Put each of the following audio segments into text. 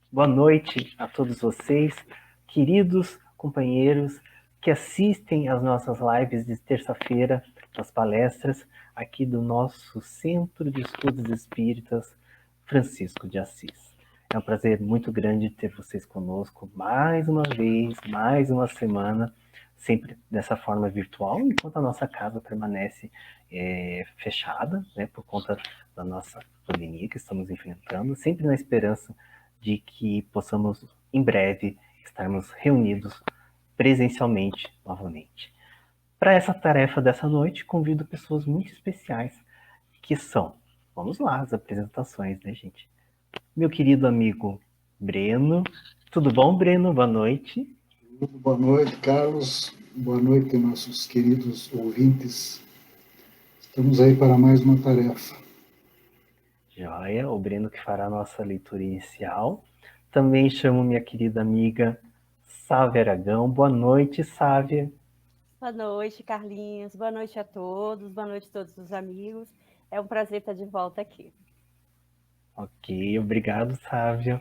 Boa noite a todos vocês, queridos companheiros que assistem às nossas lives de terça-feira, das palestras aqui do nosso Centro de Estudos Espíritas Francisco de Assis. É um prazer muito grande ter vocês conosco mais uma vez, mais uma semana, sempre dessa forma virtual, enquanto a nossa casa permanece fechada, né, por conta da nossa pandemia que estamos enfrentando, sempre na esperança de que possamos, em breve, estarmos reunidos presencialmente novamente. Para essa tarefa dessa noite, convido pessoas muito especiais, que são, vamos lá, as apresentações, né, gente? Meu querido amigo Breno. Tudo bom, Breno? Boa noite. Boa noite, Carlos. Boa noite, nossos queridos ouvintes. Estamos aí para mais uma tarefa. Joia, o Breno que fará a nossa leitura inicial. Também chamo minha querida amiga Sávia Aragão. Boa noite, Sávia. Boa noite, Carlinhos. Boa noite a todos. Boa noite a todos os amigos. É um prazer estar de volta aqui. Ok, obrigado, Sávia.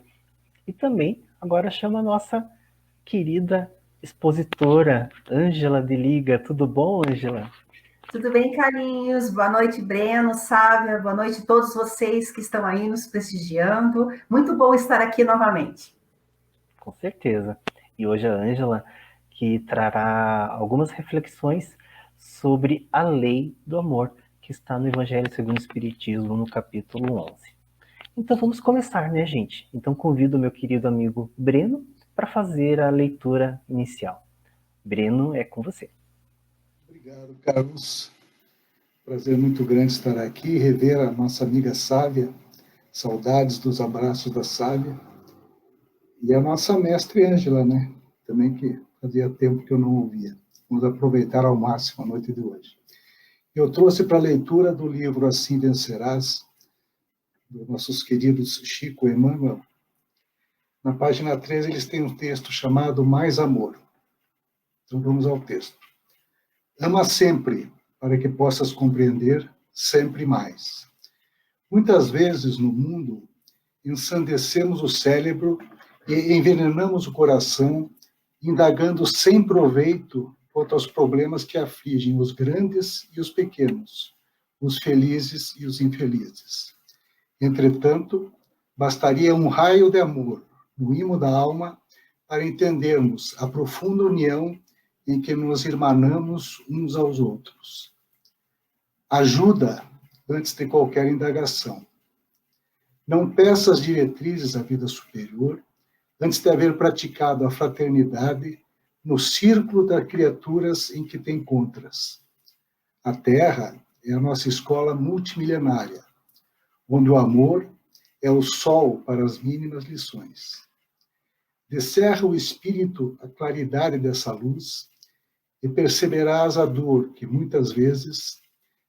E também agora chama a nossa querida expositora, Ângela de Liga. Tudo bom, Ângela? Tudo bem, Carlinhos? Boa noite, Breno, Sávia. Boa noite a todos vocês que estão aí nos prestigiando. Muito bom estar aqui novamente. Com certeza. E hoje a Ângela que trará algumas reflexões sobre a lei do amor, que está no Evangelho segundo o Espiritismo, no capítulo 11. Então vamos começar, né, gente? Então convido o meu querido amigo Breno para fazer a leitura inicial. Breno, é com você. Obrigado, Carlos. Prazer muito grande estar aqui e rever a nossa amiga Sávia. Saudades dos abraços da Sávia. E a nossa mestre Ângela, né? Também que fazia tempo que eu não ouvia. Vamos aproveitar ao máximo a noite de hoje. Eu trouxe para a leitura do livro Assim Vencerás, dos nossos queridos Chico e Emmanuel. Na página 13, eles têm um texto chamado Mais Amor. Então vamos ao texto. Ama sempre, para que possas compreender sempre mais. Muitas vezes no mundo, ensandecemos o cérebro e envenenamos o coração, indagando sem proveito quanto aos problemas que afligem os grandes e os pequenos, os felizes e os infelizes. Entretanto, bastaria um raio de amor no imo da alma para entendermos a profunda união em que nos irmanamos uns aos outros. Ajuda antes de qualquer indagação. Não peças diretrizes à vida superior antes de haver praticado a fraternidade no círculo das criaturas em que te encontras. A Terra é a nossa escola multimilenária, onde o amor é o sol para as mínimas lições. Descerra o espírito a claridade dessa luz e perceberás a dor que, muitas vezes,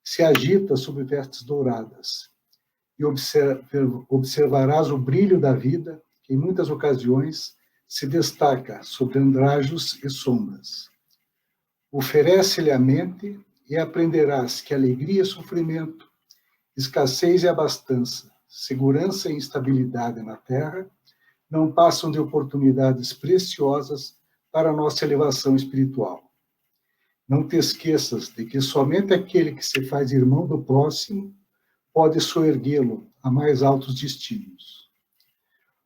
se agita sob vestes douradas, e observarás o brilho da vida, que, em muitas ocasiões, se destaca sobre andrajos e sombras. Oferece-lhe a mente e aprenderás que alegria e sofrimento, escassez e abastança, segurança e instabilidade na terra, não passam de oportunidades preciosas para a nossa elevação espiritual. Não te esqueças de que somente aquele que se faz irmão do próximo pode soerguê-lo a mais altos destinos.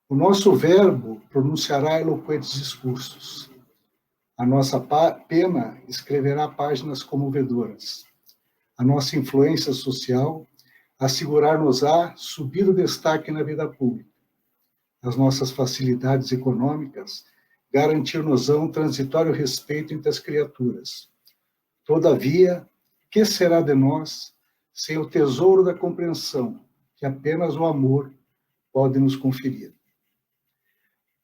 O nosso verbo pronunciará eloquentes discursos. A nossa pena escreverá páginas comovedoras. A nossa influência social assegurar-nos-á subido destaque na vida pública. As nossas facilidades econômicas garantir-nos-ão transitório respeito entre as criaturas. Todavia, que será de nós sem o tesouro da compreensão que apenas o amor pode nos conferir?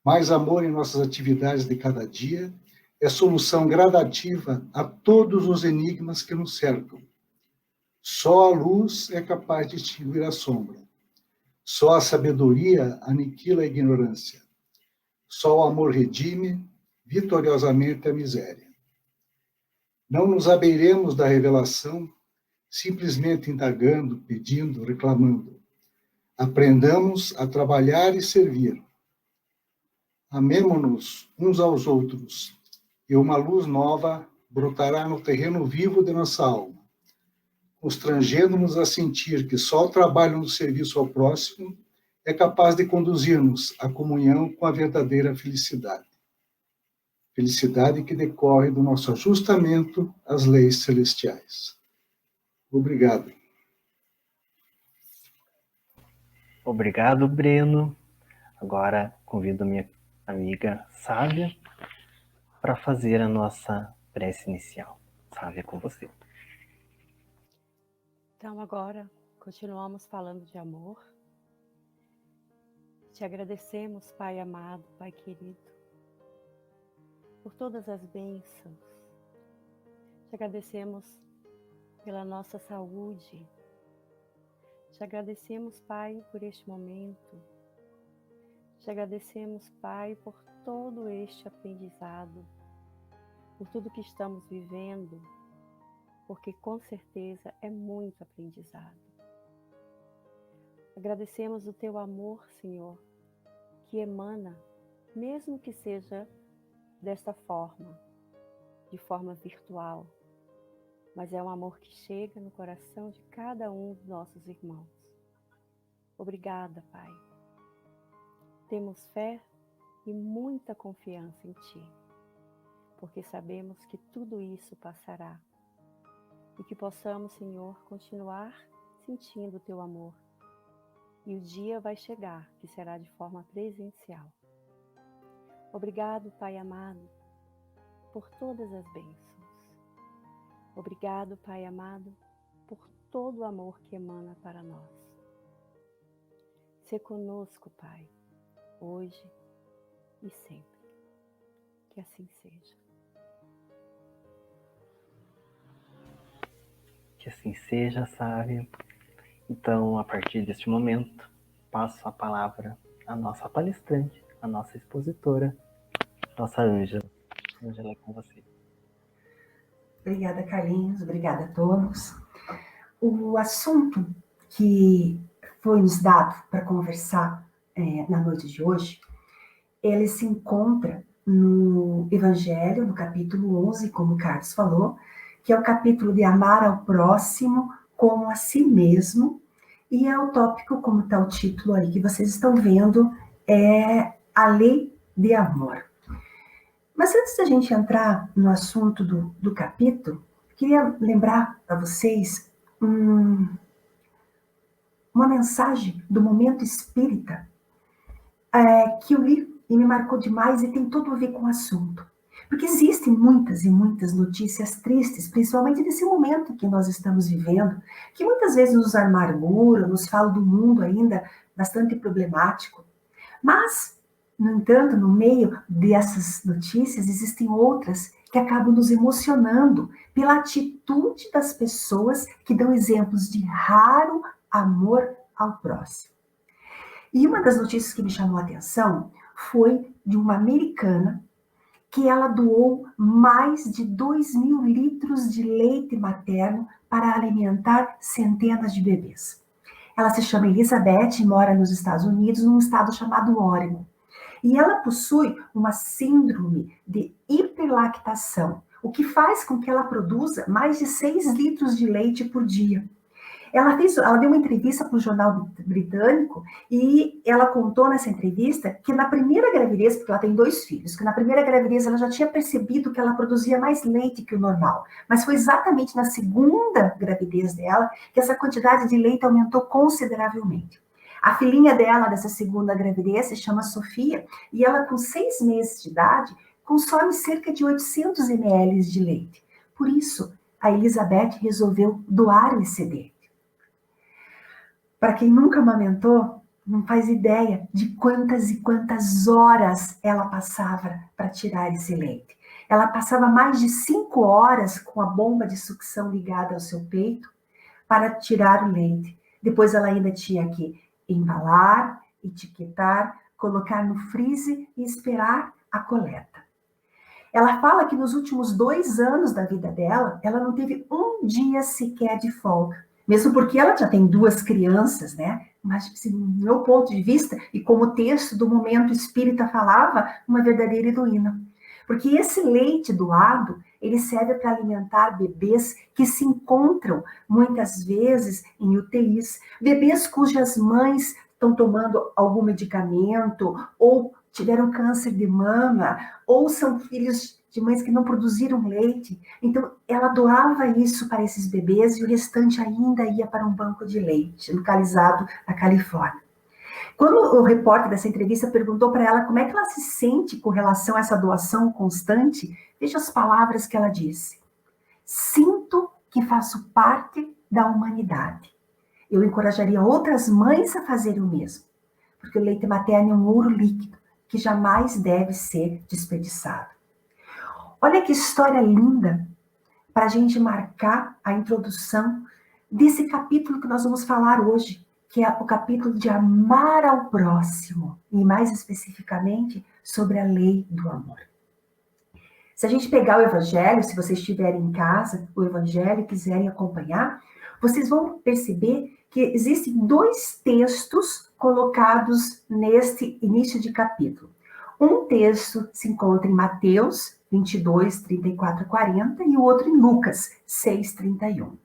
Mais amor em nossas atividades de cada dia é solução gradativa a todos os enigmas que nos cercam. Só a luz é capaz de extinguir a sombra. Só a sabedoria aniquila a ignorância. Só o amor redime vitoriosamente a miséria. Não nos abeiremos da revelação, simplesmente indagando, pedindo, reclamando. Aprendamos a trabalhar e servir. Amemo-nos uns aos outros, e uma luz nova brotará no terreno vivo de nossa alma, constrangendo-nos a sentir que só o trabalho no serviço ao próximo é capaz de conduzir-nos à comunhão com a verdadeira felicidade. Felicidade que decorre do nosso ajustamento às leis celestiais. Obrigado. Obrigado, Breno. Agora convido minha amiga Sávia para fazer a nossa prece inicial. Sávia, com você. Então agora continuamos falando de amor. Te agradecemos, Pai amado, Pai querido, por todas as bênçãos. Te agradecemos pela nossa saúde. Te agradecemos, Pai, por este momento. Te agradecemos, Pai, por todo este aprendizado, por tudo que estamos vivendo, porque com certeza é muito aprendizado. Agradecemos o Teu amor, Senhor, que emana, mesmo que seja desta forma, de forma virtual, mas é um amor que chega no coração de cada um dos nossos irmãos. Obrigada, Pai. Temos fé e muita confiança em Ti, porque sabemos que tudo isso passará e que possamos, Senhor, continuar sentindo o Teu amor. E o dia vai chegar, que será de forma presencial. Obrigado, Pai amado, por todas as bênçãos. Obrigado, Pai amado, por todo o amor que emana para nós. Sê conosco, Pai, hoje e sempre. Que assim seja. Que assim seja, Sávia. Então, a partir deste momento, passo a palavra à nossa palestrante, à nossa expositora, nossa Ângela. Ângela, é com você. Obrigada, Carlinhos. Obrigada a todos. O assunto que foi nos dado para conversar na noite de hoje, ele se encontra no Evangelho, no capítulo 11, como o Carlos falou, que é o capítulo de amar ao próximo como a si mesmo, e é o tópico, como está o título aí que vocês estão vendo, é a lei de amor. Mas antes da gente entrar no assunto do capítulo, queria lembrar para vocês uma mensagem do Momento Espírita que eu li e me marcou demais e tem tudo a ver com o assunto. Porque existem muitas e muitas notícias tristes, principalmente nesse momento que nós estamos vivendo, que muitas vezes nos amargura, nos fala do mundo ainda bastante problemático. Mas, no entanto, no meio dessas notícias, existem outras que acabam nos emocionando pela atitude das pessoas que dão exemplos de raro amor ao próximo. E uma das notícias que me chamou a atenção foi de uma americana que ela doou mais de 2.000 litros de leite materno para alimentar centenas de bebês. Ela se chama Elizabeth e mora nos Estados Unidos, num estado chamado Oregon. E ela possui uma síndrome de hiperlactação, o que faz com que ela produza mais de 6 litros de leite por dia. Ela deu uma entrevista para o jornal britânico e ela contou nessa entrevista que na primeira gravidez, porque ela tem 2 filhos, que na primeira gravidez ela já tinha percebido que ela produzia mais leite que o normal. Mas foi exatamente na segunda gravidez dela que essa quantidade de leite aumentou consideravelmente. A filhinha dela, dessa segunda gravidez, se chama Sofia, e ela com 6 meses de idade, consome cerca de 800 ml de leite. Por isso, a Elizabeth resolveu doar esse leite. Para quem nunca amamentou, não faz ideia de quantas e quantas horas ela passava para tirar esse leite. Ela passava mais de 5 horas com a bomba de sucção ligada ao seu peito para tirar o leite. Depois ela ainda tinha que embalar, etiquetar, colocar no freezer e esperar a coleta. Ela fala que nos últimos 2 anos da vida dela, ela não teve um dia sequer de folga. Mesmo porque ela já tem 2 crianças, né? mas, assim, do meu ponto de vista, e como o texto do momento espírita falava, uma verdadeira heroína. Porque esse leite doado, ele serve para alimentar bebês que se encontram, muitas vezes, em UTIs. Bebês cujas mães estão tomando algum medicamento, ou tiveram câncer de mama, ou são filhos de mães que não produziram leite. Então, ela doava isso para esses bebês e o restante ainda ia para um banco de leite, localizado na Califórnia. Quando o repórter dessa entrevista perguntou para ela como é que ela se sente com relação a essa doação constante, veja as palavras que ela disse. Sinto que faço parte da humanidade. Eu encorajaria outras mães a fazerem o mesmo, porque o leite materno é um ouro líquido que jamais deve ser desperdiçado. Olha que história linda para a gente marcar a introdução desse capítulo que nós vamos falar hoje, que é o capítulo de amar ao próximo, e mais especificamente sobre a lei do amor. Se a gente pegar o Evangelho, se vocês estiverem em casa, o Evangelho e quiserem acompanhar, vocês vão perceber que existem 2 textos colocados neste início de capítulo. Um texto se encontra em Mateus 22, 34 a 40, e o outro em Lucas 6, 31.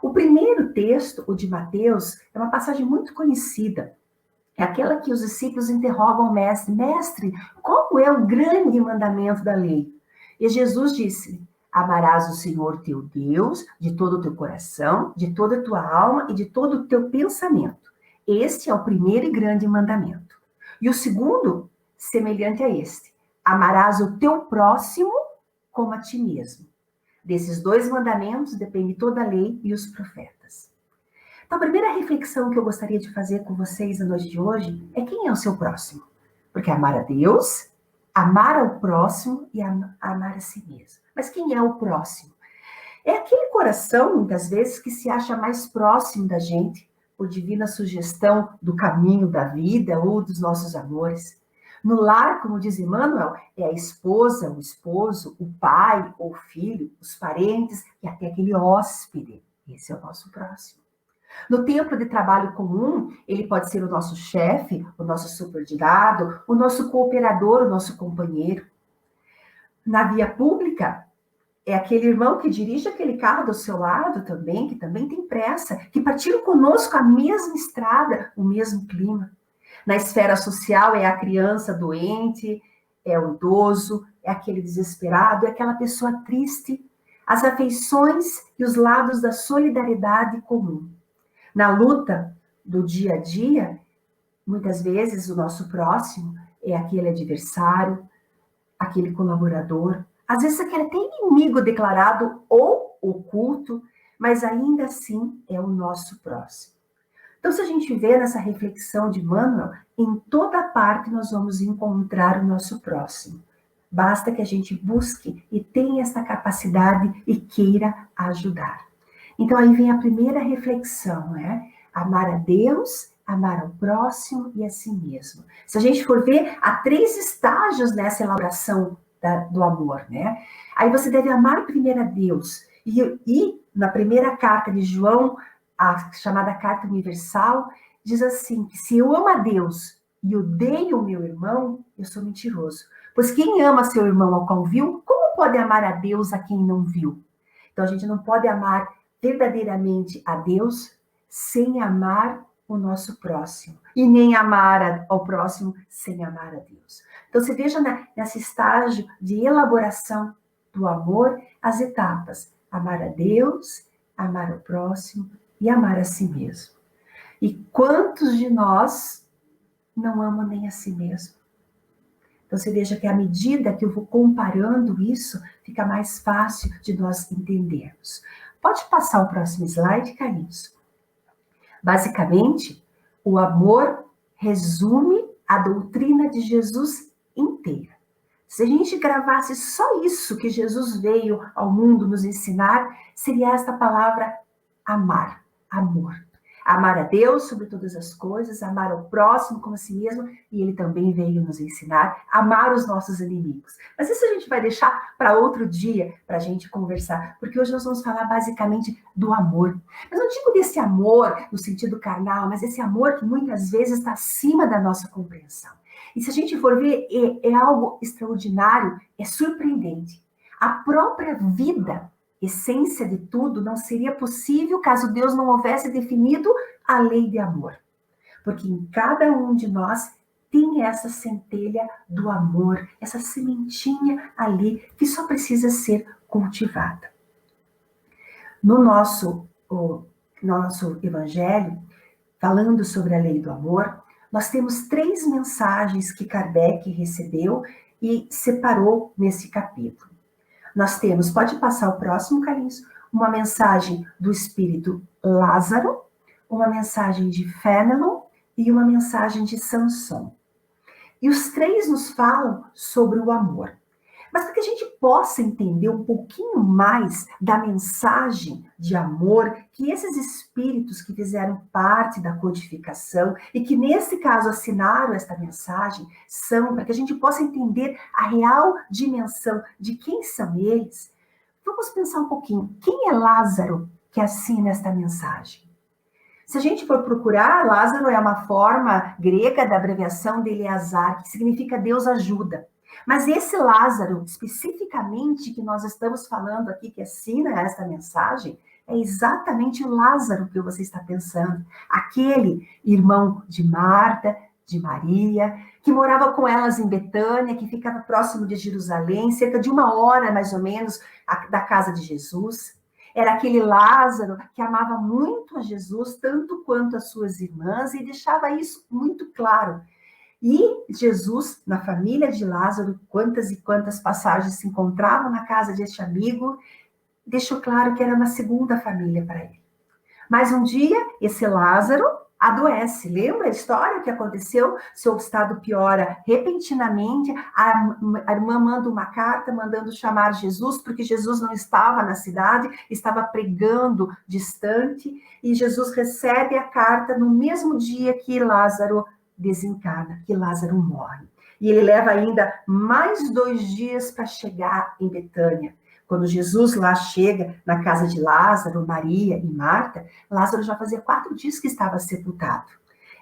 O primeiro texto, o de Mateus, é uma passagem muito conhecida. É aquela que os discípulos interrogam o mestre: Mestre, qual é o grande mandamento da lei? E Jesus disse: amarás o Senhor teu Deus de todo o teu coração, de toda a tua alma e de todo o teu pensamento. Este é o primeiro e grande mandamento. E o segundo, semelhante a este: amarás o teu próximo como a ti mesmo. Desses 2 mandamentos depende toda a lei e os profetas. Então, a primeira reflexão que eu gostaria de fazer com vocês na noite de hoje é: quem é o seu próximo? Porque amar a Deus, amar ao próximo e amar a si mesmo. Mas quem é o próximo? É aquele coração, muitas vezes, que se acha mais próximo da gente, por divina sugestão do caminho da vida ou dos nossos amores. No lar, como diz Emmanuel, é a esposa, o esposo, o pai ou filho, os parentes e até aquele hóspede. Esse é o nosso próximo. No tempo de trabalho comum, ele pode ser o nosso chefe, o nosso subordinado, o nosso cooperador, o nosso companheiro. Na via pública, é aquele irmão que dirige aquele carro do seu lado também, que também tem pressa, que partilha conosco a mesma estrada, o mesmo clima. Na esfera social, é a criança doente, é o idoso, é aquele desesperado, é aquela pessoa triste. As afeições e os lados da solidariedade comum. Na luta do dia a dia, muitas vezes o nosso próximo é aquele adversário, aquele colaborador, às vezes aquele até inimigo declarado ou oculto, mas ainda assim é o nosso próximo. Então, se a gente vê nessa reflexão de Emmanuel, em toda parte nós vamos encontrar o nosso próximo. Basta que a gente busque e tenha essa capacidade e queira ajudar. Então, aí vem a primeira reflexão, né? Amar a Deus, amar ao próximo e a si mesmo. Se a gente for ver, há 3 estágios nessa elaboração do amor, né? Aí você deve amar primeiro a Deus. E na primeira carta de João, a chamada Carta Universal, diz assim, que se eu amo a Deus e odeio o meu irmão, eu sou mentiroso. Pois quem ama seu irmão ao qual viu, como pode amar a Deus a quem não viu? Então a gente não pode amar verdadeiramente a Deus sem amar o nosso próximo. E nem amar ao próximo sem amar a Deus. Então você veja nesse estágio de elaboração do amor, as etapas. Amar a Deus, amar o próximo e amar a si mesmo. E quantos de nós não amam nem a si mesmo? Então você veja que à medida que eu vou comparando isso, fica mais fácil de nós entendermos. Pode passar o próximo slide, Carlinhos. Basicamente, o amor resume a doutrina de Jesus inteira. Se a gente gravasse só isso que Jesus veio ao mundo nos ensinar, seria esta palavra amar, amor. Amar a Deus sobre todas as coisas, amar ao próximo como a si mesmo, e ele também veio nos ensinar a amar os nossos inimigos. Mas isso a gente vai deixar para outro dia, para a gente conversar, porque hoje nós vamos falar basicamente do amor. Mas não digo desse amor no sentido carnal, mas esse amor que muitas vezes está acima da nossa compreensão. E se a gente for ver, é algo extraordinário, é surpreendente. A própria vida, essência de tudo, não seria possível caso Deus não houvesse definido a lei de amor. Porque em cada um de nós tem essa centelha do amor, essa sementinha ali que só precisa ser cultivada. No nosso evangelho, falando sobre a lei do amor, nós temos 3 mensagens que Kardec recebeu e separou nesse capítulo. Nós temos, pode passar o próximo, Carlinhos, uma mensagem do espírito Lázaro, uma mensagem de Fénelon e uma mensagem de Samson. E os 3 nos falam sobre o amor. Mas para que a gente possa entender um pouquinho mais da mensagem de amor que esses espíritos que fizeram parte da codificação e que nesse caso assinaram esta mensagem são, para que a gente possa entender a real dimensão de quem são eles, vamos pensar um pouquinho. Quem é Lázaro que assina esta mensagem? Se a gente for procurar, Lázaro é uma forma grega da abreviação de Eleazar, que significa Deus ajuda. Mas esse Lázaro, especificamente, que nós estamos falando aqui, que assina esta mensagem, é exatamente o Lázaro que você está pensando. Aquele irmão de Marta, de Maria, que morava com elas em Betânia, que ficava próximo de Jerusalém, cerca de 1 hora, mais ou menos, da casa de Jesus. Era aquele Lázaro que amava muito a Jesus, tanto quanto as suas irmãs, e deixava isso muito claro. E Jesus, na família de Lázaro, quantas e quantas passagens se encontravam na casa deste amigo, deixou claro que era uma segunda família para ele. Mas um dia, esse Lázaro adoece. Lembra a história que aconteceu? Seu estado piora repentinamente. A irmã manda uma carta mandando chamar Jesus, porque Jesus não estava na cidade, estava pregando distante. E Jesus recebe a carta no mesmo dia que Lázaro desencarna, que Lázaro morre. E ele leva ainda mais 2 dias para chegar em Betânia. Quando Jesus lá chega na casa de Lázaro, Maria e Marta, Lázaro já fazia 4 dias que estava sepultado.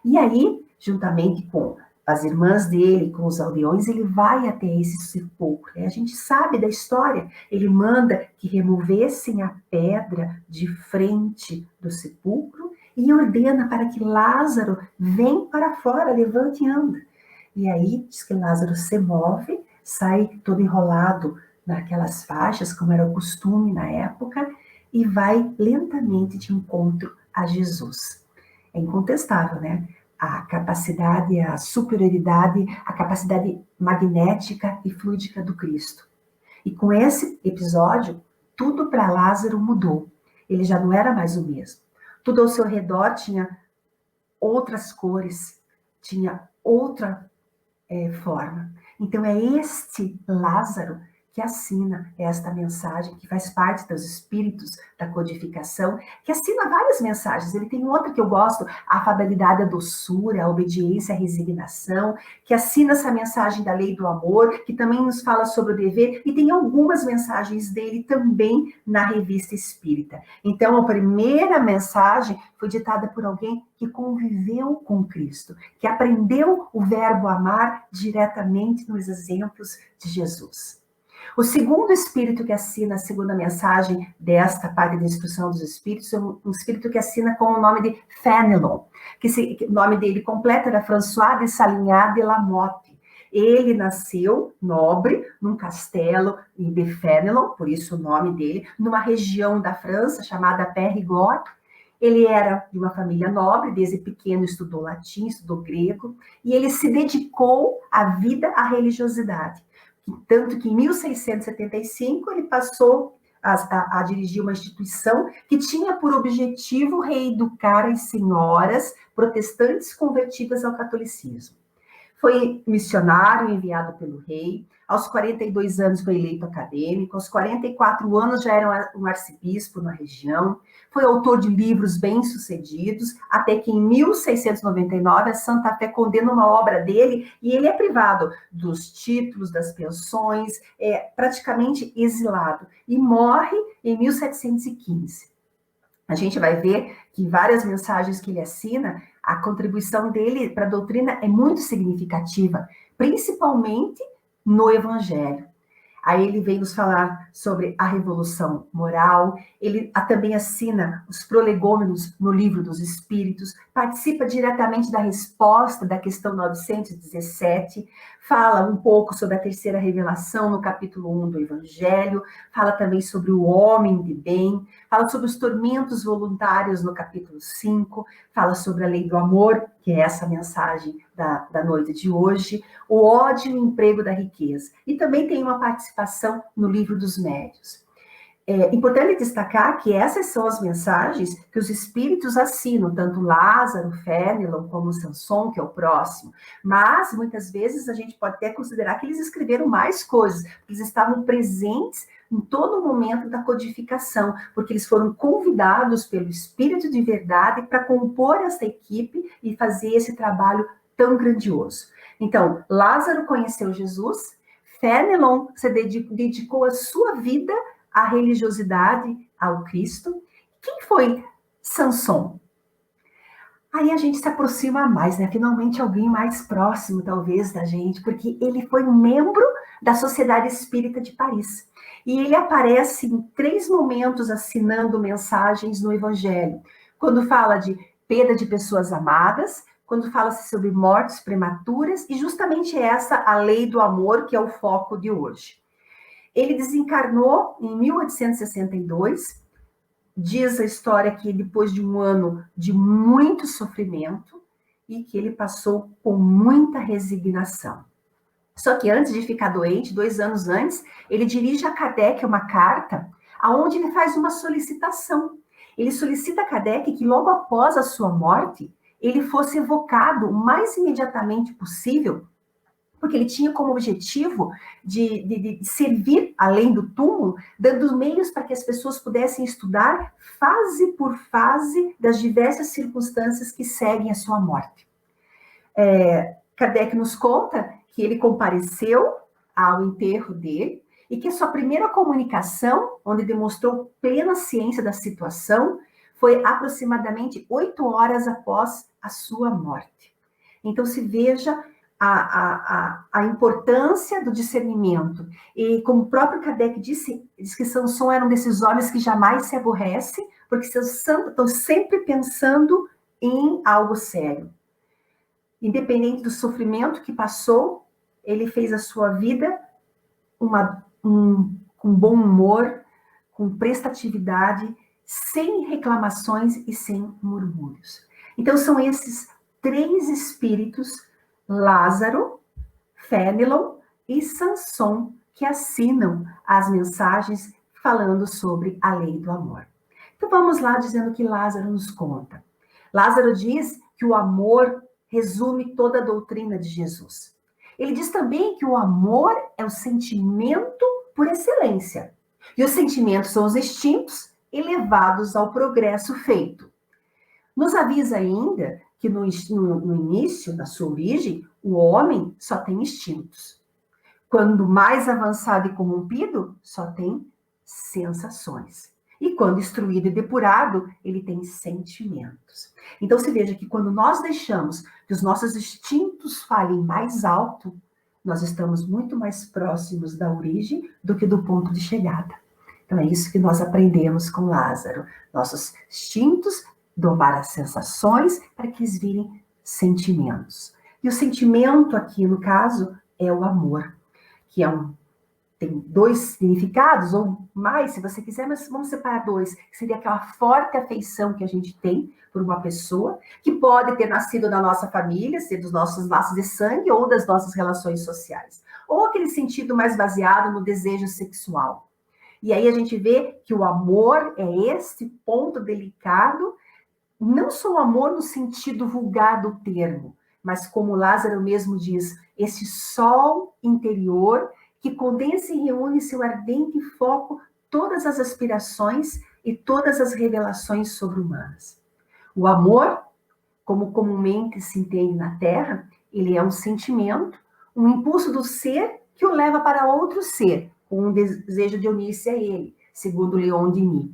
E aí, juntamente com as irmãs dele, com os aldeões, ele vai até esse sepulcro. A gente sabe da história. Ele manda que removessem a pedra de frente do sepulcro e ordena para que Lázaro venha para fora, levante e anda. E aí, diz que Lázaro se move, sai todo enrolado naquelas faixas, como era o costume na época, e vai lentamente de encontro a Jesus. É incontestável, né? A capacidade, a superioridade, a capacidade magnética e fluídica do Cristo. E com esse episódio, tudo para Lázaro mudou. Ele já não era mais o mesmo. Tudo ao seu redor tinha outras cores, tinha outra forma. Então é este Lázaro que assina esta mensagem, que faz parte dos espíritos da codificação, que assina várias mensagens. Ele tem outra que eu gosto, a afabilidade, a doçura, a obediência, a resignação, que assina essa mensagem da lei do amor, que também nos fala sobre o dever, e tem algumas mensagens dele também na Revista Espírita. Então, a primeira mensagem foi ditada por alguém que conviveu com Cristo, que aprendeu o verbo amar diretamente nos exemplos de Jesus. O segundo espírito que assina a segunda mensagem desta parte da instrução dos espíritos é um espírito que assina com o nome de Fénelon, que o nome dele completo era François de Salignac de Lamotte. Ele nasceu nobre, num castelo de Fénelon, por isso o nome dele, numa região da França chamada Périgord. Ele era de uma família nobre, desde pequeno estudou latim, estudou grego, e ele se dedicou à vida, à religiosidade. Tanto que em 1675 ele passou a dirigir uma instituição que tinha por objetivo reeducar as senhoras protestantes convertidas ao catolicismo. Foi missionário enviado pelo rei. Aos 42 anos foi eleito acadêmico. Aos 44 anos já era um arcebispo na região. Foi autor de livros bem-sucedidos, até que em 1699 a Santa Fé condena uma obra dele e ele é privado dos títulos, das pensões, é praticamente exilado e morre em 1715. A gente vai ver que várias mensagens que ele assina, a contribuição dele para a doutrina é muito significativa, principalmente no Evangelho. Aí ele vem nos falar sobre a revolução moral, ele também assina os prolegômenos no Livro dos Espíritos, participa diretamente da resposta da questão 917, fala um pouco sobre a terceira revelação no capítulo 1 do Evangelho, fala também sobre o homem de bem, fala sobre os tormentos voluntários no capítulo 5, fala sobre a lei do amor, que é essa mensagem da noite de hoje, o ódio e o emprego da riqueza. E também tem uma participação no Livro dos Médiuns. É importante destacar que essas são as mensagens que os espíritos assinam, tanto Lázaro, Fénelon, como Sanson, que é o próximo. Mas, muitas vezes, a gente pode até considerar que eles escreveram mais coisas, porque eles estavam presentes em todo momento da codificação, porque eles foram convidados pelo Espírito de Verdade para compor essa equipe e fazer esse trabalho tão grandioso. Então, Lázaro conheceu Jesus, Fénelon se dedicou a sua vida à religiosidade, ao Cristo. Quem foi Sanson? Aí a gente se aproxima mais, né? Finalmente alguém mais próximo, talvez, da gente, porque ele foi um membro da Sociedade Espírita de Paris. E ele aparece em 3 momentos assinando mensagens no Evangelho. Quando fala de perda de pessoas amadas, quando fala-se sobre mortes prematuras, e justamente essa, a lei do amor, que é o foco de hoje. Ele desencarnou em 1862, diz a história que depois de um ano de muito sofrimento e que ele passou com muita resignação. Só que antes de ficar doente, 2 anos antes, ele dirige a Kardec uma carta onde ele faz uma solicitação. Ele solicita a Kardec que logo após a sua morte, ele fosse evocado o mais imediatamente possível, porque ele tinha como objetivo de servir além do túmulo, dando meios para que as pessoas pudessem estudar fase por fase das diversas circunstâncias que seguem a sua morte. Kardec nos conta que ele compareceu ao enterro dele e que a sua primeira comunicação, onde demonstrou plena ciência da situação, foi aproximadamente 8 horas após a sua morte. Então, se veja a importância do discernimento. E como o próprio Kardec disse, diz que Sanson era um desses homens que jamais se aborrece, porque estão sempre pensando em algo sério. Independente do sofrimento que passou, ele fez a sua vida com bom humor, com prestatividade, sem reclamações e sem murmúrios. Então, são esses 3 espíritos, Lázaro, Fénelon e Sanson, que assinam as mensagens falando sobre a lei do amor. Então vamos lá dizendo o que Lázaro nos conta. Lázaro diz que o amor resume toda a doutrina de Jesus. Ele diz também que o amor é o sentimento por excelência. E os sentimentos são os instintos elevados ao progresso feito. Nos avisa ainda que no início, da sua origem, o homem só tem instintos. Quando mais avançado e corrompido, só tem sensações. E quando instruído e depurado, ele tem sentimentos. Então, se veja que quando nós deixamos que os nossos instintos falem mais alto, nós estamos muito mais próximos da origem do que do ponto de chegada. Então, é isso que nós aprendemos com Lázaro. Nossos instintos domar as sensações para que eles virem sentimentos. E o sentimento aqui, no caso, é o amor, que tem 2 significados, ou mais, se você quiser, mas vamos separar 2, que seria aquela forte afeição que a gente tem por uma pessoa, que pode ter nascido na nossa família, ser dos nossos laços de sangue, ou das nossas relações sociais. Ou aquele sentido mais baseado no desejo sexual. E aí a gente vê que o amor é este ponto delicado, não só o amor no sentido vulgar do termo, mas como Lázaro mesmo diz, esse sol interior que condensa e reúne seu ardente foco todas as aspirações e todas as revelações sobre-humanas. O amor, como comumente se entende na Terra, ele é um sentimento, um impulso do ser que o leva para outro ser, com um desejo de unir-se a ele, segundo Leon Denis.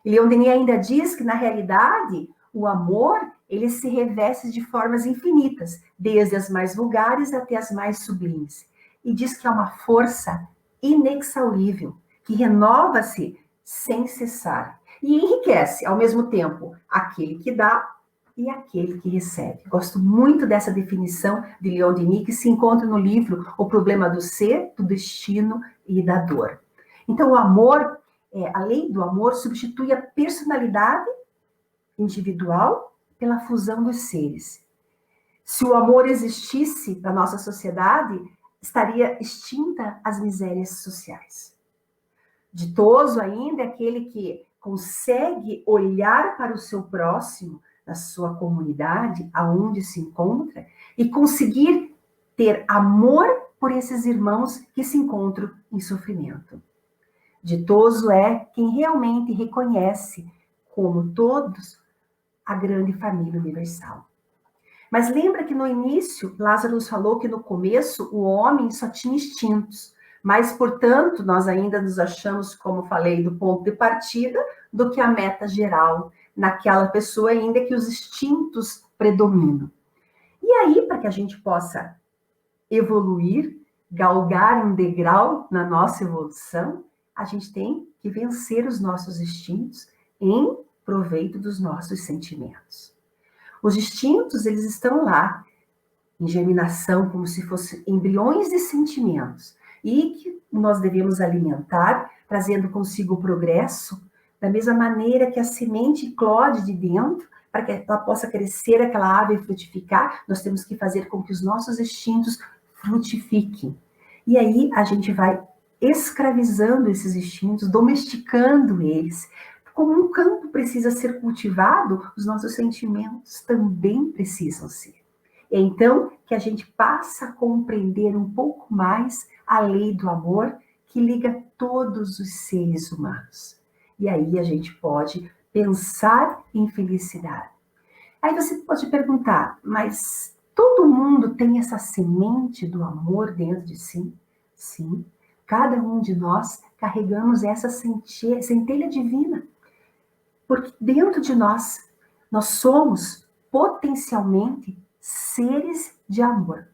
E Leon Denis ainda diz que, na realidade, o amor, ele se reveste de formas infinitas, desde as mais vulgares até as mais sublimes. E diz que é uma força inexaurível, que renova-se sem cessar. E enriquece, ao mesmo tempo, aquele que dá e aquele que recebe. Gosto muito dessa definição de Leon Denis, que se encontra no livro O Problema do Ser, do Destino e da Dor. Então, o amor, a lei do amor, substitui a personalidade individual pela fusão dos seres. Se o amor existisse na nossa sociedade, estaria extinta as misérias sociais. Ditoso ainda é aquele que consegue olhar para o seu próximo, na sua comunidade, aonde se encontra, e conseguir ter amor por esses irmãos que se encontram em sofrimento. Ditoso é quem realmente reconhece, como todos, a grande família universal. Mas lembra que no início, Lázaro nos falou que no começo o homem só tinha instintos, mas, portanto, nós ainda nos achamos, como falei, do ponto de partida, do que a meta geral, naquela pessoa ainda que os instintos predominam. E aí, para que a gente possa evoluir, galgar um degrau na nossa evolução, a gente tem que vencer os nossos instintos em proveito dos nossos sentimentos. Os instintos, eles estão lá, em germinação, como se fossem embriões de sentimentos, e que nós devemos alimentar, trazendo consigo o progresso, da mesma maneira que a semente eclode de dentro, para que ela possa crescer, aquela ave frutificar, nós temos que fazer com que os nossos instintos frutifiquem. E aí a gente vai escravizando esses instintos, domesticando eles. Como um campo precisa ser cultivado, os nossos sentimentos também precisam ser. Então, que a gente passa a compreender um pouco mais a lei do amor que liga todos os seres humanos. E aí a gente pode pensar em felicidade. Aí você pode perguntar, mas todo mundo tem essa semente do amor dentro de si? Sim, cada um de nós carregamos essa centelha divina. Porque dentro de nós somos potencialmente seres de amor.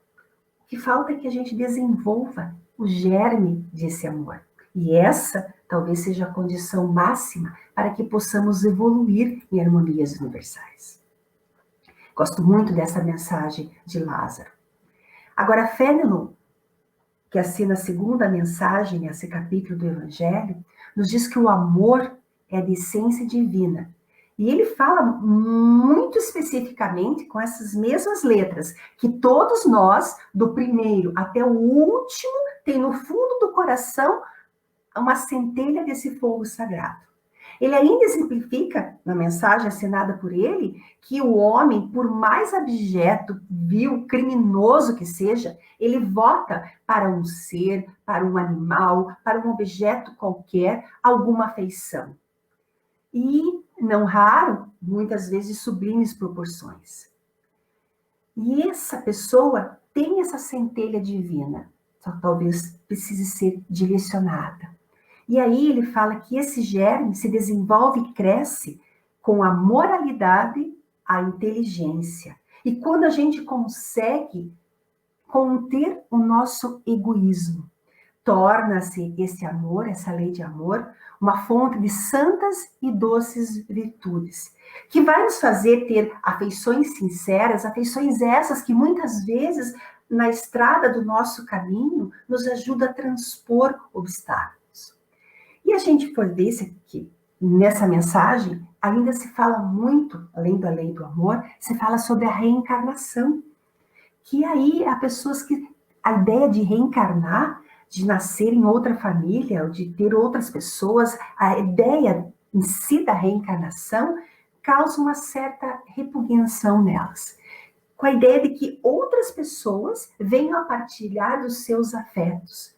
O que falta é que a gente desenvolva o germe desse amor. E essa talvez seja a condição máxima para que possamos evoluir em harmonias universais. Gosto muito dessa mensagem de Lázaro. Agora, Fénelon, que assina a segunda mensagem nesse capítulo do Evangelho, nos diz que o amor é de essência divina. E ele fala muito especificamente com essas mesmas letras, que todos nós, do primeiro até o último, tem no fundo do coração uma centelha desse fogo sagrado. Ele ainda exemplifica, na mensagem assinada por ele, que o homem, por mais abjeto, vil, criminoso que seja, ele vota para um ser, para um animal, para um objeto qualquer, alguma afeição. E, não raro, muitas vezes sublimes proporções. E essa pessoa tem essa centelha divina, só talvez precise ser direcionada. E aí ele fala que esse germe se desenvolve e cresce com a moralidade, a inteligência. E quando a gente consegue conter o nosso egoísmo, torna-se esse amor, essa lei de amor, uma fonte de santas e doces virtudes, que vai nos fazer ter afeições sinceras, afeições essas que muitas vezes, na estrada do nosso caminho, nos ajuda a transpor obstáculos. E a gente pode ver que nessa mensagem ainda se fala muito, além da lei do amor, se fala sobre a reencarnação. Que aí há pessoas que a ideia de reencarnar, de nascer em outra família, ou de ter outras pessoas, a ideia em si da reencarnação causa uma certa repugnação nelas. com a ideia de que outras pessoas venham a partilhar dos seus afetos.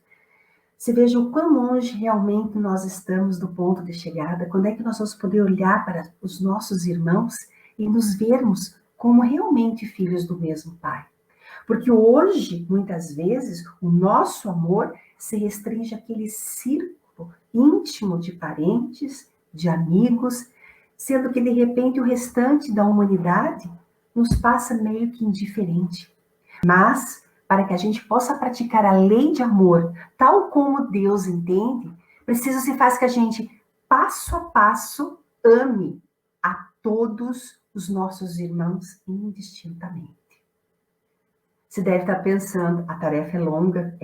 Você veja o quão longe realmente nós estamos do ponto de chegada, quando é que nós vamos poder olhar para os nossos irmãos e nos vermos como realmente filhos do mesmo Pai. Porque hoje, muitas vezes, o nosso amor se restringe àquele círculo íntimo de parentes, de amigos, sendo que, de repente, o restante da humanidade nos passa meio que indiferente. Mas, para que a gente possa praticar a lei de amor, tal como Deus entende, precisa se faz que a gente, passo a passo, ame a todos os nossos irmãos indistintamente. Você deve estar pensando, a tarefa é longa?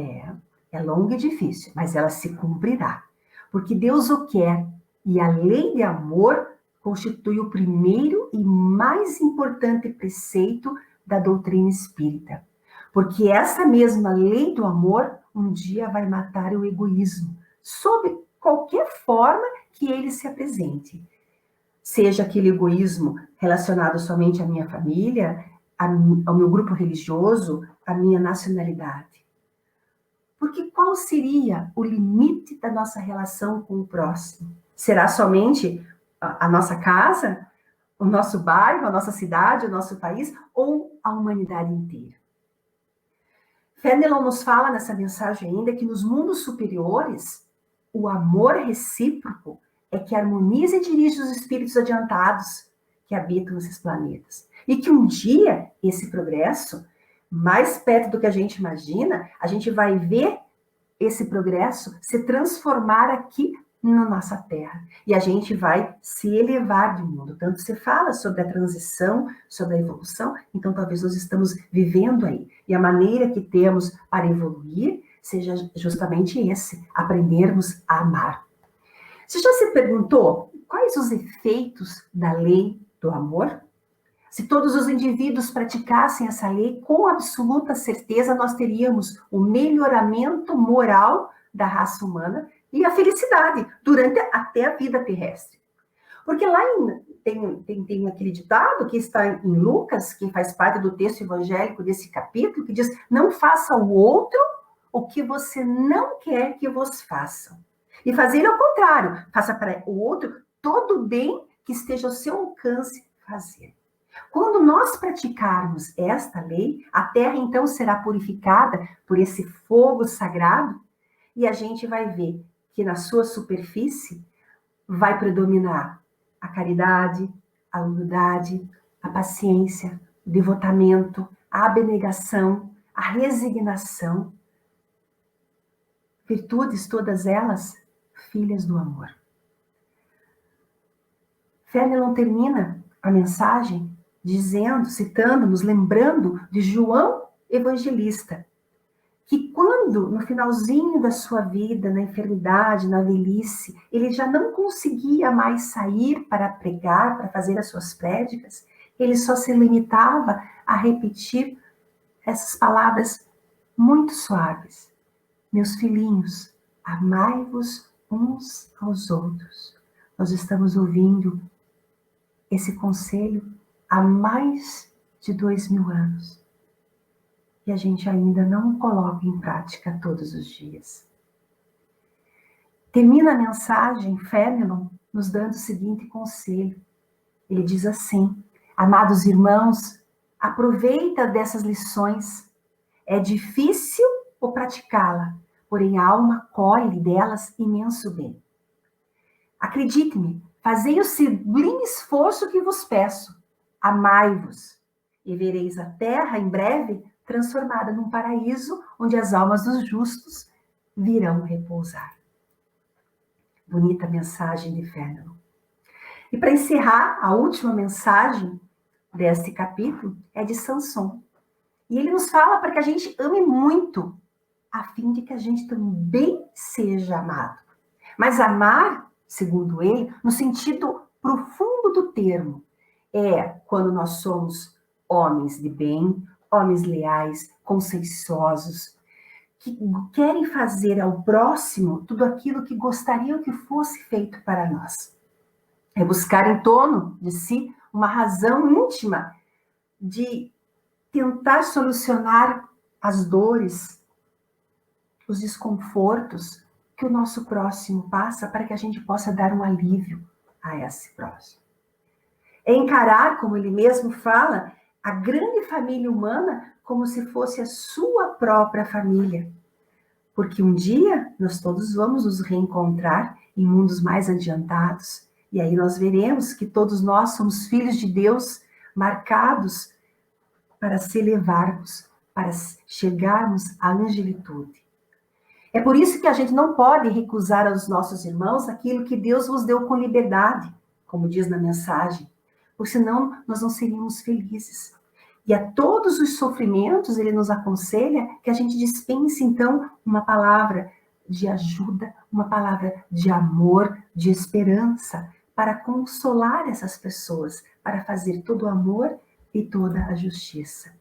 É longa e difícil, mas ela se cumprirá. Porque Deus o quer, e a lei de amor constitui o primeiro e mais importante preceito da doutrina espírita. Porque essa mesma lei do amor um dia vai matar o egoísmo, sob qualquer forma que ele se apresente. Seja aquele egoísmo relacionado somente à minha família, ao meu grupo religioso, à minha nacionalidade. Porque qual seria o limite da nossa relação com o próximo? Será somente a nossa casa, o nosso bairro, a nossa cidade, o nosso país, ou a humanidade inteira? Fenelon nos fala nessa mensagem ainda que nos mundos superiores, o amor recíproco é que harmoniza e dirige os espíritos adiantados que habitam nesses planetas. E que um dia, esse progresso, mais perto do que a gente imagina, a gente vai ver esse progresso se transformar aqui na nossa Terra. E a gente vai se elevar de mundo. Tanto se fala sobre a transição, sobre a evolução, então talvez nós estamos vivendo aí. E a maneira que temos para evoluir seja justamente esse, aprendermos a amar. Você já se perguntou quais os efeitos da lei do amor? Se todos os indivíduos praticassem essa lei, com absoluta certeza nós teríamos o melhoramento moral da raça humana e a felicidade durante até a vida terrestre. Porque lá tem aquele ditado que está em Lucas, que faz parte do texto evangélico desse capítulo, que diz: não faça ao outro o que você não quer que vos façam. E fazer ao contrário, faça para o outro todo o bem que esteja ao seu alcance fazer. Quando nós praticarmos esta lei, a terra então será purificada por esse fogo sagrado e a gente vai ver que na sua superfície vai predominar a caridade, a humildade, a paciência, o devotamento, a abnegação, a resignação. Virtudes todas elas, filhas do amor. Fenelon termina a mensagem dizendo, citando-nos, lembrando de João Evangelista, que quando, no finalzinho da sua vida, na enfermidade, na velhice, ele já não conseguia mais sair para pregar, para fazer as suas prédicas, ele só se limitava a repetir essas palavras muito suaves. Meus filhinhos, amai-vos uns aos outros. Nós estamos ouvindo esse conselho há mais de 2000 anos. E a gente ainda não o coloca em prática todos os dias. Termina a mensagem, Fenelon, nos dando o seguinte conselho. Ele diz assim: amados irmãos, aproveita dessas lições. É difícil o praticá-la, porém a alma colhe delas imenso bem. Acredite-me, fazei o sublime esforço que vos peço. Amai-vos, e vereis a terra em breve transformada num paraíso onde as almas dos justos virão repousar. Bonita mensagem de Fenelon. E para encerrar, a última mensagem deste capítulo é de Samson. E ele nos fala para que a gente ame muito, a fim de que a gente também seja amado. Mas amar, segundo ele, no sentido profundo do termo, é quando nós somos homens de bem, homens leais, conscienciosos, que querem fazer ao próximo tudo aquilo que gostariam que fosse feito para nós. É buscar em torno de si uma razão íntima de tentar solucionar as dores, os desconfortos que o nosso próximo passa para que a gente possa dar um alívio a esse próximo. É encarar, como ele mesmo fala, a grande família humana como se fosse a sua própria família. Porque um dia nós todos vamos nos reencontrar em mundos mais adiantados. E aí nós veremos que todos nós somos filhos de Deus, marcados para se elevarmos, para chegarmos à angelitude. É por isso que a gente não pode recusar aos nossos irmãos aquilo que Deus vos deu com liberdade, como diz na mensagem, porque senão nós não seríamos felizes. E a todos os sofrimentos, ele nos aconselha que a gente dispense, então, uma palavra de ajuda, uma palavra de amor, de esperança, para consolar essas pessoas, para fazer todo o amor e toda a justiça.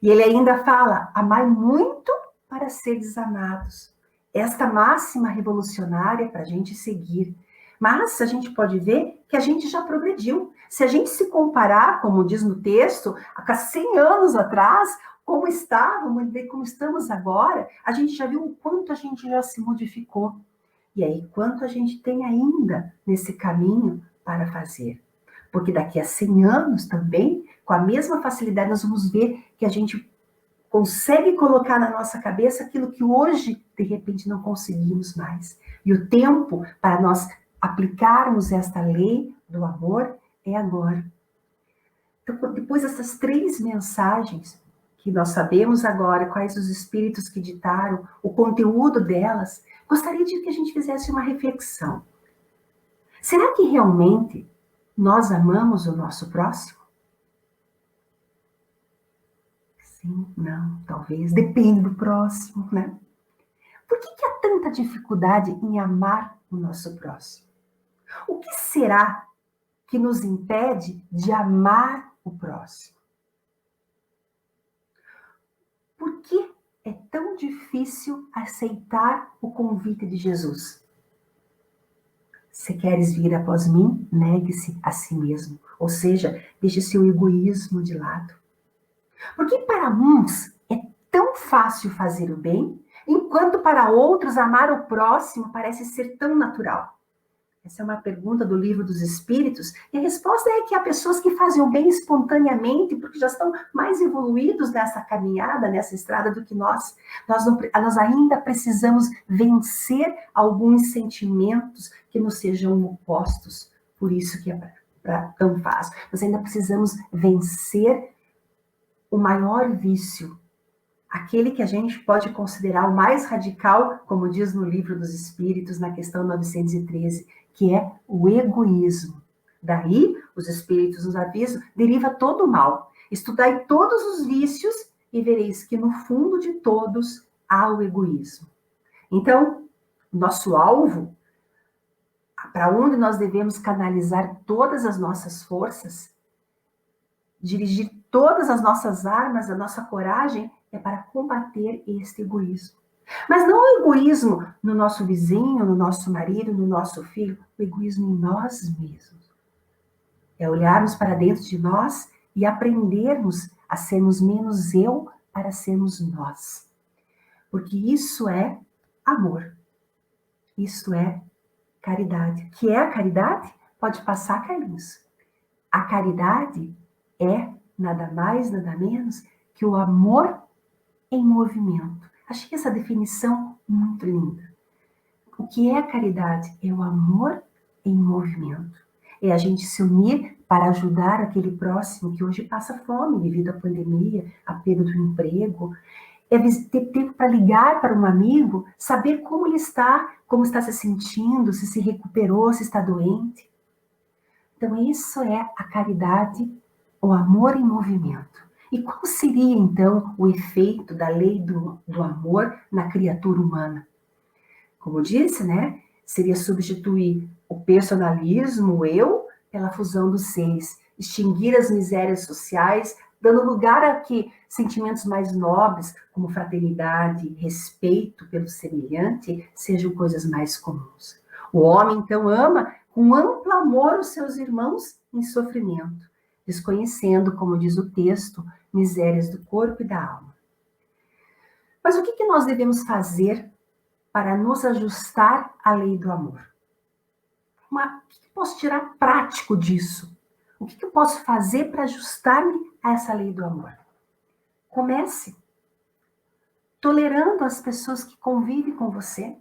E ele ainda fala, amai muito para seres amados. Esta máxima revolucionária para a gente seguir. Mas a gente pode ver que a gente já progrediu. Se a gente se comparar, como diz no texto, há 100 anos atrás, como estávamos e como estamos agora, a gente já viu o quanto a gente já se modificou. E aí, quanto a gente tem ainda nesse caminho para fazer. Porque daqui a 100 anos também, com a mesma facilidade, nós vamos ver que a gente consegue colocar na nossa cabeça aquilo que hoje, de repente, não conseguimos mais. E o tempo para nós aplicarmos esta lei do amor é agora. Então, depois dessas 3 mensagens, que nós sabemos agora quais os espíritos que ditaram, o conteúdo delas, gostaria de que a gente fizesse uma reflexão. Será que realmente nós amamos o nosso próximo? Sim, não, talvez, depende do próximo, né? Por que há tanta dificuldade em amar o nosso próximo? O que será que nos impede de amar o próximo? Por que é tão difícil aceitar o convite de Jesus? Se queres vir após mim, negue-se a si mesmo. Ou seja, deixe seu egoísmo de lado. Porque para uns é tão fácil fazer o bem, enquanto para outros amar o próximo parece ser tão natural. Essa é uma pergunta do Livro dos Espíritos, e a resposta é que há pessoas que fazem o bem espontaneamente, porque já estão mais evoluídos nessa caminhada, nessa estrada do que nós. Nós ainda precisamos vencer alguns sentimentos que nos sejam opostos, por isso que é tão fácil. Nós ainda precisamos vencer o maior vício, aquele que a gente pode considerar o mais radical, como diz no Livro dos Espíritos, na questão 913, que é o egoísmo. Daí, os Espíritos nos avisam, deriva todo o mal. Estudai todos os vícios e vereis que no fundo de todos há o egoísmo. Então, nosso alvo, para onde nós devemos canalizar todas as nossas forças, dirigir todas as nossas armas, a nossa coragem, é para combater este egoísmo. Mas não o egoísmo no nosso vizinho, no nosso marido, no nosso filho, o egoísmo em nós mesmos. É olharmos para dentro de nós e aprendermos a sermos menos eu para sermos nós. Porque isso é amor. Isso é caridade. O que é a caridade? Pode passar, Carlinhos. A caridade é nada mais, nada menos que o amor em movimento. Achei essa definição muito linda. O que é a caridade? É o amor em movimento. É a gente se unir para ajudar aquele próximo que hoje passa fome devido à pandemia, à perda do emprego. É ter tempo para ligar para um amigo, saber como ele está, como está se sentindo, se recuperou, se está doente. Então, isso é a caridade, o amor em movimento. E qual seria, então, o efeito da lei do amor na criatura humana? Como eu disse, né? Seria substituir o personalismo, o eu, pela fusão dos seres, extinguir as misérias sociais, dando lugar a que sentimentos mais nobres, como fraternidade, respeito pelo semelhante, sejam coisas mais comuns. O homem, então, ama com amplo amor os seus irmãos em sofrimento, desconhecendo, como diz o texto, misérias do corpo e da alma. Mas o que nós devemos fazer para nos ajustar à lei do amor? O que eu posso tirar prático disso? O que eu posso fazer para ajustar-me a essa lei do amor? Comece tolerando as pessoas que convivem com você,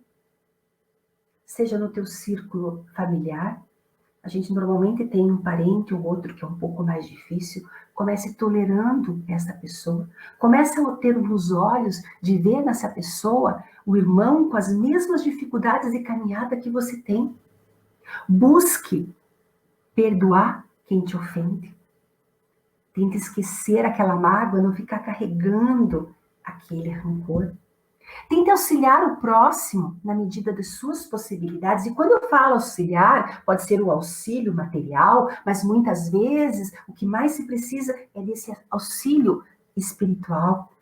seja no teu círculo familiar. A gente normalmente tem um parente ou outro que é um pouco mais difícil. Comece tolerando essa pessoa. Comece a ter os olhos de ver nessa pessoa o irmão com as mesmas dificuldades de caminhada que você tem. Busque perdoar quem te ofende. Tente esquecer aquela mágoa, não ficar carregando aquele rancor. Tente auxiliar o próximo na medida das suas possibilidades. E quando eu falo auxiliar, pode ser o auxílio material, mas muitas vezes o que mais se precisa é desse auxílio espiritual.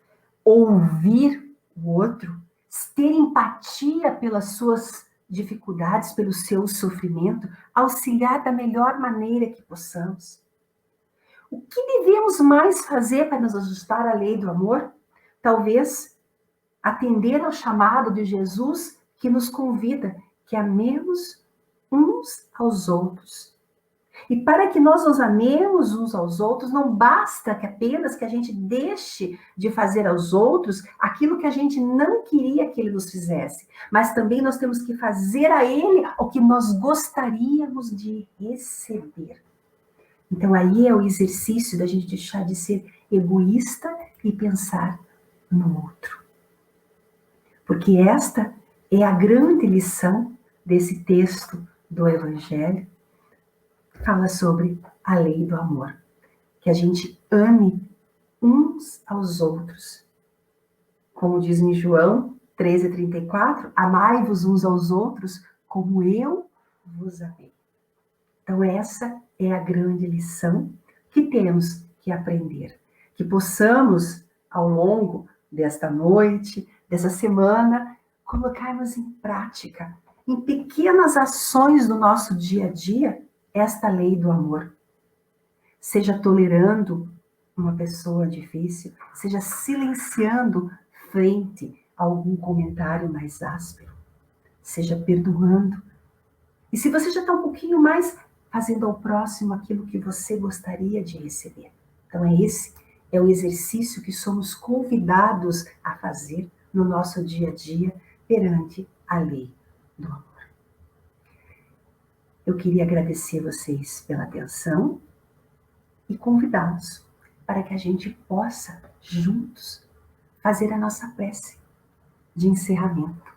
Ouvir o outro, ter empatia pelas suas dificuldades, pelo seu sofrimento, auxiliar da melhor maneira que possamos. O que devemos mais fazer para nos ajustar à lei do amor? Talvez atender ao chamado de Jesus que nos convida que amemos uns aos outros. E para que nós nos amemos uns aos outros, não basta que apenas que a gente deixe de fazer aos outros aquilo que a gente não queria que ele nos fizesse, mas também nós temos que fazer a ele o que nós gostaríamos de receber. Então aí é o exercício da gente deixar de ser egoísta e pensar no outro. Porque esta é a grande lição desse texto do Evangelho. Fala sobre a lei do amor. Que a gente ame uns aos outros. Como diz em João 13:34, amai-vos uns aos outros como eu vos amei. Então essa é a grande lição que temos que aprender. Que possamos, ao longo desta noite, dessa semana, colocarmos em prática, em pequenas ações do nosso dia a dia, esta lei do amor. Seja tolerando uma pessoa difícil, seja silenciando frente a algum comentário mais áspero, seja perdoando. E se você já está um pouquinho mais fazendo ao próximo aquilo que você gostaria de receber. Então esse é o exercício que somos convidados a fazer no nosso dia a dia perante a lei do amor. Eu queria agradecer vocês pela atenção e convidá-los para que a gente possa, juntos, fazer a nossa prece de encerramento.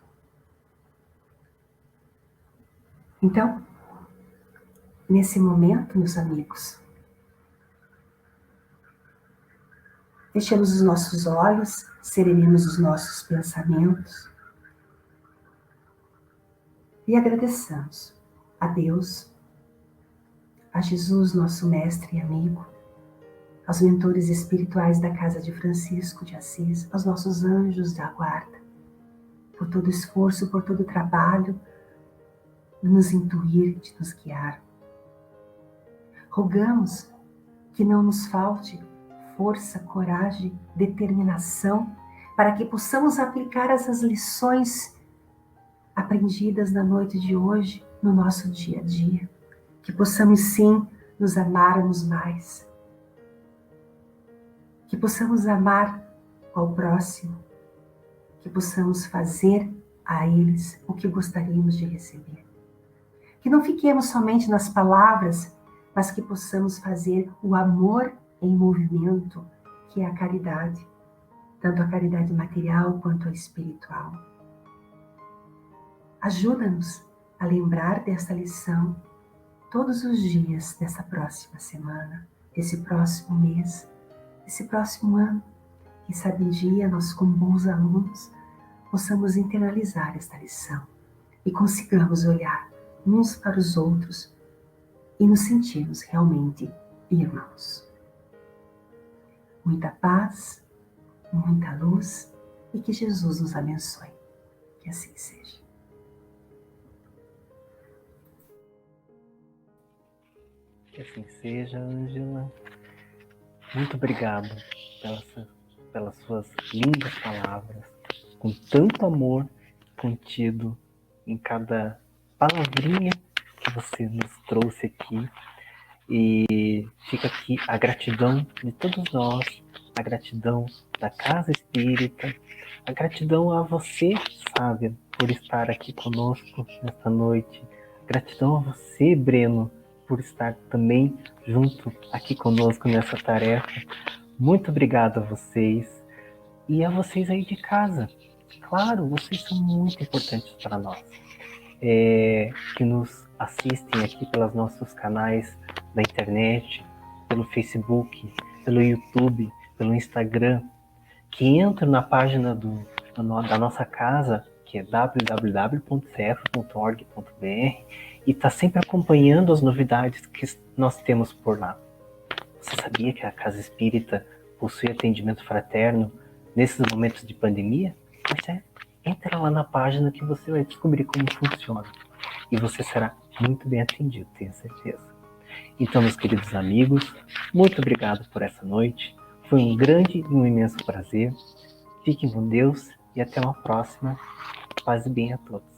Então, nesse momento, meus amigos, fechemos os nossos olhos, serenemos os nossos pensamentos e agradeçamos a Deus, a Jesus, nosso mestre e amigo, aos mentores espirituais da Casa de Francisco de Assis, aos nossos anjos da guarda, por todo o esforço, por todo o trabalho de nos intuir, de nos guiar. Rogamos que não nos falte força, coragem, determinação, para que possamos aplicar essas lições aprendidas na noite de hoje no nosso dia a dia. Que possamos sim nos amarmos mais. Que possamos amar ao próximo. Que possamos fazer a eles o que gostaríamos de receber. Que não fiquemos somente nas palavras, mas que possamos fazer o amor em movimento, que é a caridade, tanto a caridade material quanto a espiritual. Ajuda-nos a lembrar desta lição todos os dias dessa próxima semana, desse próximo mês, desse próximo ano. Quem sabe um dia nós, como bons alunos, possamos internalizar esta lição e consigamos olhar uns para os outros e nos sentirmos realmente irmãos. Muita paz, muita luz e que Jesus nos abençoe. Que assim seja. Que assim seja, Ângela. Muito obrigado pelas suas lindas palavras, com tanto amor contido em cada palavrinha que você nos trouxe aqui. E fica aqui a gratidão de todos nós, a gratidão da Casa Espírita, a gratidão a você, Sávia, por estar aqui conosco nesta noite. Gratidão a você, Breno, por estar também junto aqui conosco nessa tarefa. Muito obrigado a vocês e a vocês aí de casa. Claro, vocês são muito importantes para nós, que nos assistem aqui pelos nossos canais da internet, pelo Facebook, pelo YouTube, pelo Instagram, que entram na página da nossa casa, que é www.cef.org.br, e está sempre acompanhando as novidades que nós temos por lá. Você sabia que a Casa Espírita possui atendimento fraterno nesses momentos de pandemia? Pois é, entra lá na página que você vai descobrir como funciona. E você será muito bem atendido, tenho certeza. Então, meus queridos amigos, muito obrigado por essa noite. Foi um grande e um imenso prazer. Fiquem com Deus e até uma próxima. Paz e bem a todos.